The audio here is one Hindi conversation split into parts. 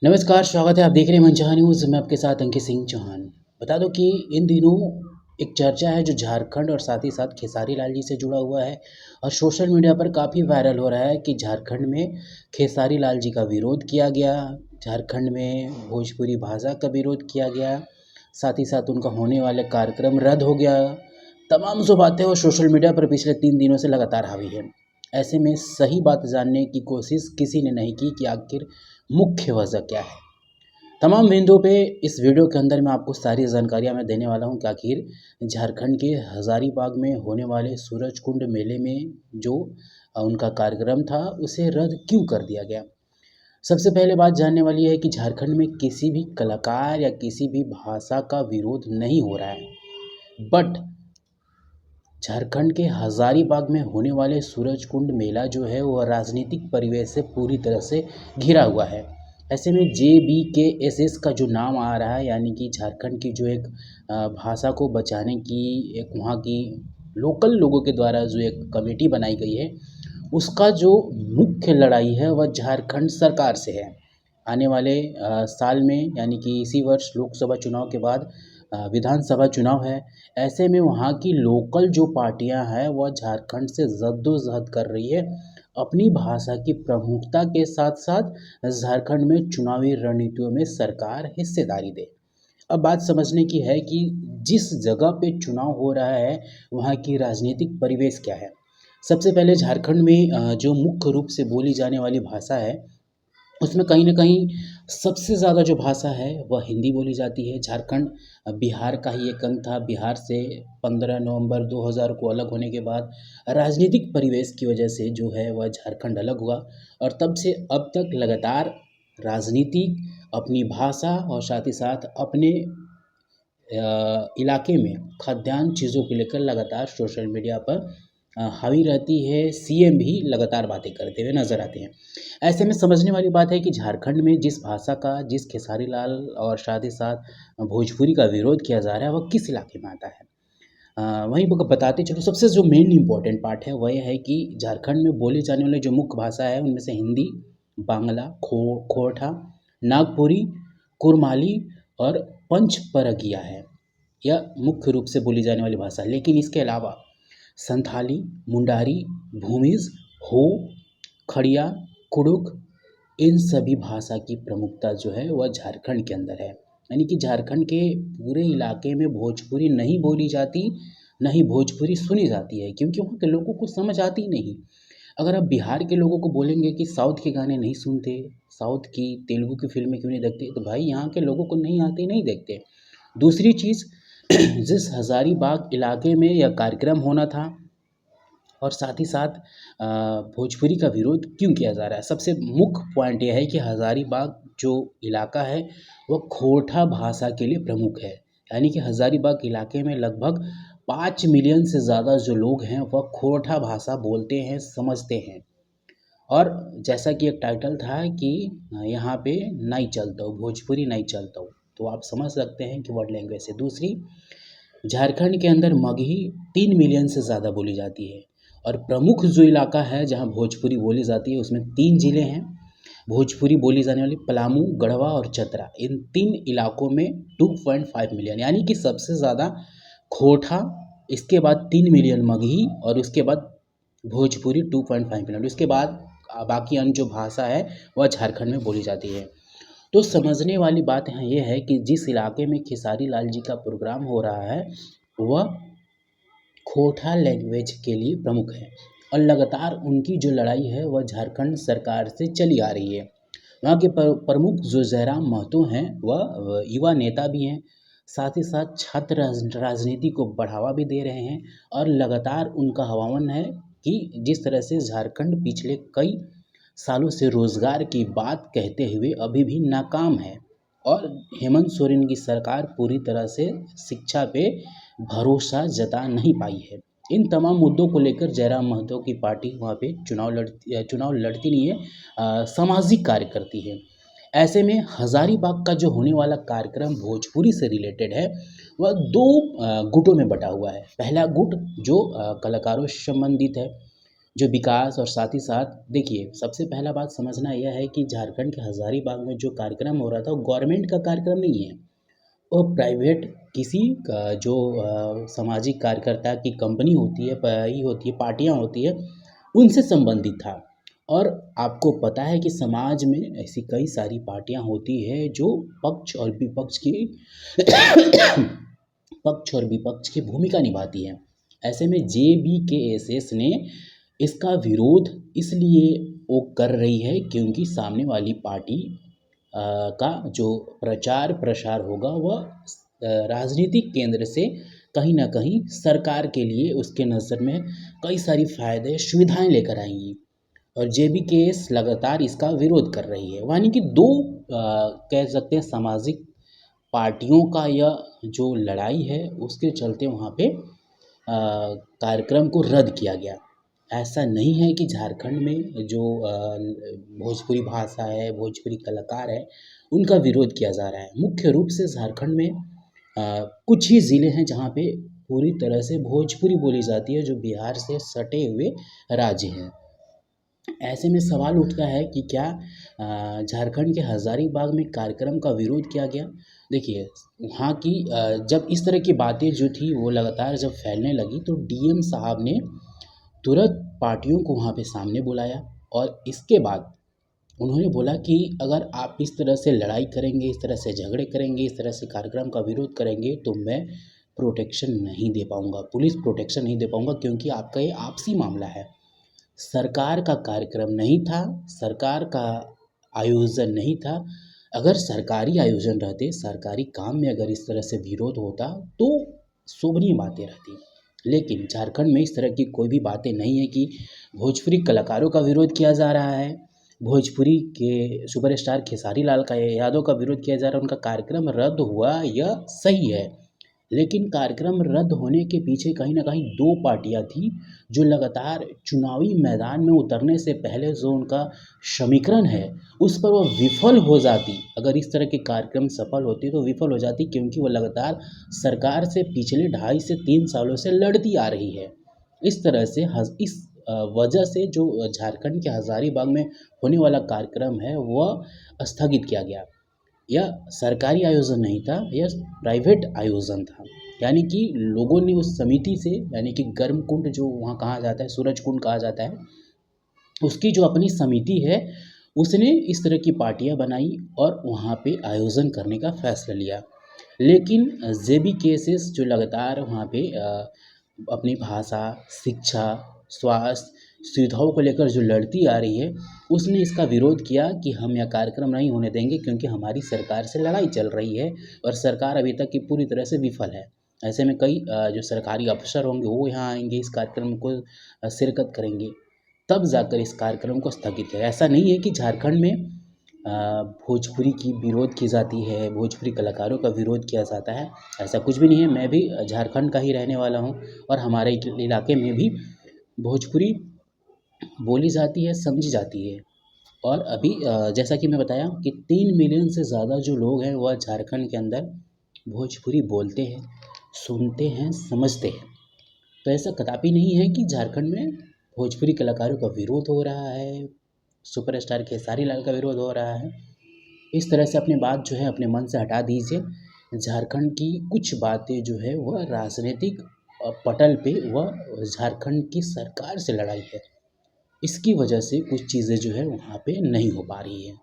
नमस्कार, स्वागत है। आप देख रहे हैं मनचाहा न्यूज़। मैं आपके साथ अंकित सिंह चौहान। बता दो कि इन दिनों एक चर्चा है जो झारखंड और साथ ही साथ खेसारी लाल जी से जुड़ा हुआ है और सोशल मीडिया पर काफ़ी वायरल हो रहा है कि झारखंड में खेसारी लाल जी का विरोध किया गया, झारखंड में भोजपुरी भाषा का विरोध किया गया, साथ ही साथ उनका होने वाला कार्यक्रम रद्द हो गया। तमाम जो बातें वो सोशल मीडिया पर पिछले 3 दिनों से लगातार हावी है। ऐसे में सही बात जानने की कोशिश किसी ने नहीं की कि आखिर मुख्य वजह क्या है। तमाम बिंदुओं पे इस वीडियो के अंदर मैं आपको सारी जानकारियां मैं देने वाला हूं कि आखिर झारखंड के हजारीबाग में होने वाले सूरजकुंड मेले में जो उनका कार्यक्रम था उसे रद्द क्यों कर दिया गया। सबसे पहले बात जानने वाली है कि झारखंड में किसी भी कलाकार या किसी भी भाषा का विरोध नहीं हो रहा है, बट झारखंड के हजारीबाग में होने वाले सूरजकुंड मेला जो है वह राजनीतिक परिवेश से पूरी तरह से घिरा हुआ है। ऐसे में JBKSS का जो नाम आ रहा है, यानी कि झारखंड की जो एक भाषा को बचाने की एक वहाँ की लोकल लोगों के द्वारा जो एक कमेटी बनाई गई है, उसका जो मुख्य लड़ाई है वह झारखंड सरकार से है। आने वाले साल में, यानी कि इसी वर्ष लोकसभा चुनाव के बाद विधानसभा चुनाव है। ऐसे में वहाँ की लोकल जो पार्टियां हैं वह झारखंड से जद्दोजहद कर रही है अपनी भाषा की प्रमुखता के साथ साथ झारखंड में चुनावी रणनीतियों में सरकार हिस्सेदारी दे। अब बात समझने की है कि जिस जगह पे चुनाव हो रहा है वहाँ की राजनीतिक परिवेश क्या है। सबसे पहले झारखंड में जो मुख्य रूप से बोली जाने वाली भाषा है उसमें कहीं न कहीं सबसे ज़्यादा जो भाषा है वह हिंदी बोली जाती है। झारखंड बिहार का ही एक अंग था। बिहार से 15 नवंबर 2000 को अलग होने के बाद राजनीतिक परिवेश की वजह से जो है वह झारखंड अलग हुआ और तब से अब तक लगातार राजनीति, अपनी भाषा और साथ ही साथ अपने इलाके में खाद्यान्न चीज़ों को लेकर लगातार सोशल मीडिया पर हावी रहती है। CM भी लगातार बातें करते हुए नज़र आते हैं। ऐसे में समझने वाली बात है कि झारखंड में जिस भाषा का, जिस खेसारी लाल और साथ ही साथ भोजपुरी का विरोध किया जा रहा है वह किस इलाके में आता है। वहीं बताते चलो, सबसे जो मेन इम्पोर्टेंट पार्ट है वह यह है कि झारखंड में बोली जाने वाली जो मुख्य भाषा है उनमें से हिंदी, बांग्ला, खोरठा, नागपुरी, कुरमाली और पंचपरगिया है। यह मुख्य रूप से बोली जाने वाली भाषा है। लेकिन इसके अलावा संथाली, मुंडारी, भूमिज, हो, खड़िया, कुड़ुक, इन सभी भाषा की प्रमुखता जो है वह झारखंड के अंदर है। यानी कि झारखंड के पूरे इलाके में भोजपुरी नहीं बोली जाती, ना ही भोजपुरी सुनी जाती है, क्योंकि वहाँ के लोगों को समझ आती नहीं। अगर आप बिहार के लोगों को बोलेंगे कि साउथ के गाने नहीं सुनते, साउथ की तेलुगु की फ़िल्में क्यों नहीं देखते, तो भाई यहाँ के लोगों को नहीं आती, नहीं देखते। दूसरी चीज़, जिस हज़ारीबाग इलाके में यह कार्यक्रम होना था और साथ ही साथ भोजपुरी का विरोध क्यों किया जा रहा है, सबसे मुख्य पॉइंट यह है कि हज़ारीबाग जो इलाका है वह खोरठा भाषा के लिए प्रमुख है। यानी कि हज़ारीबाग इलाके में लगभग 5 मिलियन से ज़्यादा जो लोग हैं वह खोरठा भाषा बोलते हैं, समझते हैं। और जैसा कि एक टाइटल था कि यहाँ पे नहीं चलता हो, भोजपुरी नहीं चलता हो, तो आप समझ सकते हैं कि वर्ड लैंग्वेज से। दूसरी, झारखंड के अंदर मगही 3 मिलियन से ज़्यादा बोली जाती है और प्रमुख जो इलाका है जहाँ भोजपुरी बोली जाती है उसमें 3 ज़िले हैं। भोजपुरी बोली जाने वाली पलामू, गढ़वा और चतरा, इन 3 इलाकों में 2.5 मिलियन, यानी कि सबसे ज़्यादा खोरठा, इसके बाद 3 मिलियन मगही और उसके बाद भोजपुरी 2.5 मिलियन। उसके बाद बाकी अन्य जो भाषा है वह झारखंड में बोली जाती है। तो समझने वाली बात यहाँ ये है कि जिस इलाके में खेसारी लाल जी का प्रोग्राम हो रहा है वह खोरठा लैंग्वेज के लिए प्रमुख है और लगातार उनकी जो लड़ाई है वह झारखंड सरकार से चली आ रही है। वहाँ के प्रमुख जो जयराम महतो हैं वह युवा नेता भी हैं, साथ ही साथ छात्र राजनीति को बढ़ावा भी दे रहे हैं और लगातार उनका आह्वान है कि जिस तरह से झारखंड पिछले कई सालों से रोजगार की बात कहते हुए अभी भी नाकाम है और हेमंत सोरेन की सरकार पूरी तरह से शिक्षा पे भरोसा जता नहीं पाई है। इन तमाम मुद्दों को लेकर जयराम महतो की पार्टी वहाँ पे चुनाव लड़ती नहीं है, सामाजिक कार्य करती है। ऐसे में हज़ारीबाग का जो होने वाला कार्यक्रम भोजपुरी से रिलेटेड है वह 2 गुटों में बँटा हुआ है। पहला गुट जो कलाकारों से संबंधित है, जो विकास और साथ ही साथ देखिए सबसे पहला बात समझना यह है कि झारखंड के हज़ारीबाग में जो कार्यक्रम हो रहा था वो गवर्नमेंट का कार्यक्रम नहीं है। वो प्राइवेट किसी का जो सामाजिक कार्यकर्ता की कंपनी होती है, ये होती है, पार्टियाँ होती है, उनसे संबंधित था। और आपको पता है कि समाज में ऐसी कई सारी पार्टियाँ होती है जो पक्ष और विपक्ष की पक्ष और विपक्ष की भूमिका निभाती है। ऐसे में जेबीकेएसएस ने इसका विरोध इसलिए वो कर रही है क्योंकि सामने वाली पार्टी का जो प्रचार प्रसार होगा वह राजनीतिक केंद्र से कहीं न कहीं सरकार के लिए उसके नज़र में कई सारी फ़ायदे सुविधाएं लेकर आएंगी। और जेबीकेएस लगातार इसका विरोध कर रही है, यानी कि दो कह सकते हैं सामाजिक पार्टियों का यह जो लड़ाई है उसके चलते वहाँ पे कार्यक्रम को रद्द किया गया। ऐसा नहीं है कि झारखंड में जो भोजपुरी भाषा है, भोजपुरी कलाकार है, उनका विरोध किया जा रहा है। मुख्य रूप से झारखंड में कुछ ही ज़िले हैं जहाँ पे पूरी तरह से भोजपुरी बोली जाती है, जो बिहार से सटे हुए राज्य हैं। ऐसे में सवाल उठता है कि क्या झारखंड के हज़ारीबाग में कार्यक्रम का विरोध किया गया? देखिए, वहाँ की जब इस तरह की बातें जो थी वो लगातार जब फैलने लगी तो डीएम साहब ने तुरंत पार्टियों को वहाँ पे सामने बुलाया और इसके बाद उन्होंने बोला कि अगर आप इस तरह से लड़ाई करेंगे, इस तरह से झगड़े करेंगे, इस तरह से कार्यक्रम का विरोध करेंगे तो मैं प्रोटेक्शन नहीं दे पाऊँगा, पुलिस प्रोटेक्शन नहीं दे पाऊँगा, क्योंकि आपका ये आपसी मामला है। सरकार का कार्यक्रम नहीं था, सरकार का आयोजन नहीं था। अगर सरकारी आयोजन रहते, सरकारी काम में अगर इस तरह से विरोध होता तो शोभनीय बातें रहती। लेकिन झारखंड में इस तरह की कोई भी बातें नहीं है कि भोजपुरी कलाकारों का विरोध किया जा रहा है, भोजपुरी के सुपरस्टार खेसारी लाल का यादव का विरोध किया जा रहा है, उनका कार्यक्रम रद्द हुआ, यह सही है। लेकिन कार्यक्रम रद्द होने के पीछे कहीं न कहीं 2 पार्टियाँ थी, जो लगातार चुनावी मैदान में उतरने से पहले जो उनका समीकरण है, उस पर वो विफल हो जाती। अगर इस तरह के कार्यक्रम सफल होते तो विफल हो जाती, क्योंकि वो लगातार सरकार से पिछले 2.5 से 3 सालों से लड़ती आ रही है। इस तरह से इस वजह से जो झारखंड के हज़ारीबाग में होने वाला कार्यक्रम है, वह स्थगित किया गया। यह सरकारी आयोजन नहीं था, यह प्राइवेट आयोजन था। यानी कि लोगों ने उस समिति से, यानी कि गर्म कुंड जो वहाँ कहा जाता है, सूरज कुंड कहा जाता है, उसकी जो अपनी समिति है, उसने इस तरह की पार्टियाँ बनाई और वहाँ पे आयोजन करने का फैसला लिया। लेकिन जेबीकेएसएस जो लगातार वहाँ पे अपनी भाषा, शिक्षा, स्वास्थ्य, सुविधाओं को लेकर जो लड़ती आ रही है, उसने इसका विरोध किया कि हम यह कार्यक्रम नहीं होने देंगे, क्योंकि हमारी सरकार से लड़ाई चल रही है और सरकार अभी तक की पूरी तरह से विफल है। ऐसे में कई जो सरकारी अफ़सर होंगे वो यहाँ आएँगे, इस कार्यक्रम को शिरकत करेंगे, तब जाकर इस कार्यक्रम को स्थगित किया। ऐसा नहीं है कि झारखंड में भोजपुरी की विरोध की जाती है, भोजपुरी कलाकारों का विरोध किया जाता है, ऐसा कुछ भी नहीं है। मैं भी झारखंड का ही रहने वाला हूँ और हमारे इलाके में भी भोजपुरी बोली जाती है, समझी जाती है। और अभी जैसा कि मैं बताया कि 3 मिलियन से ज़्यादा जो लोग हैं वह झारखंड के अंदर भोजपुरी बोलते हैं, सुनते हैं, समझते हैं। तो ऐसा कदापि नहीं है कि झारखंड में भोजपुरी कलाकारों का विरोध हो रहा है, सुपरस्टार खेसारी लाल का विरोध हो रहा है। इस तरह से अपनी बात जो है अपने मन से हटा दीजिए। झारखंड की कुछ बातें जो है वह राजनीतिक पटल पे वह झारखंड की सरकार से लड़ाई है। इसकी वजह से कुछ चीज़ें जो है वहाँ पे नहीं हो पा रही है।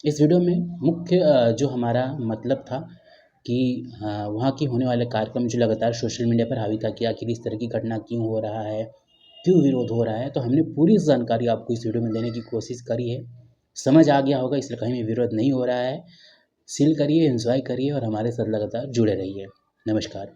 इस वीडियो में मुख्य जो हमारा मतलब था कि वहाँ की होने वाले कार्यक्रम जो लगातार सोशल मीडिया पर हावी था कि आखिर इस तरह की घटना क्यों हो रहा है, क्यों विरोध हो रहा है, तो हमने पूरी जानकारी आपको इस वीडियो में देने की कोशिश करी है। समझ आ गया होगा, इसलिए कहीं भी विरोध नहीं हो रहा है। चिल करिए, एंजॉय करिए और हमारे साथ लगातार जुड़े रहिए। नमस्कार।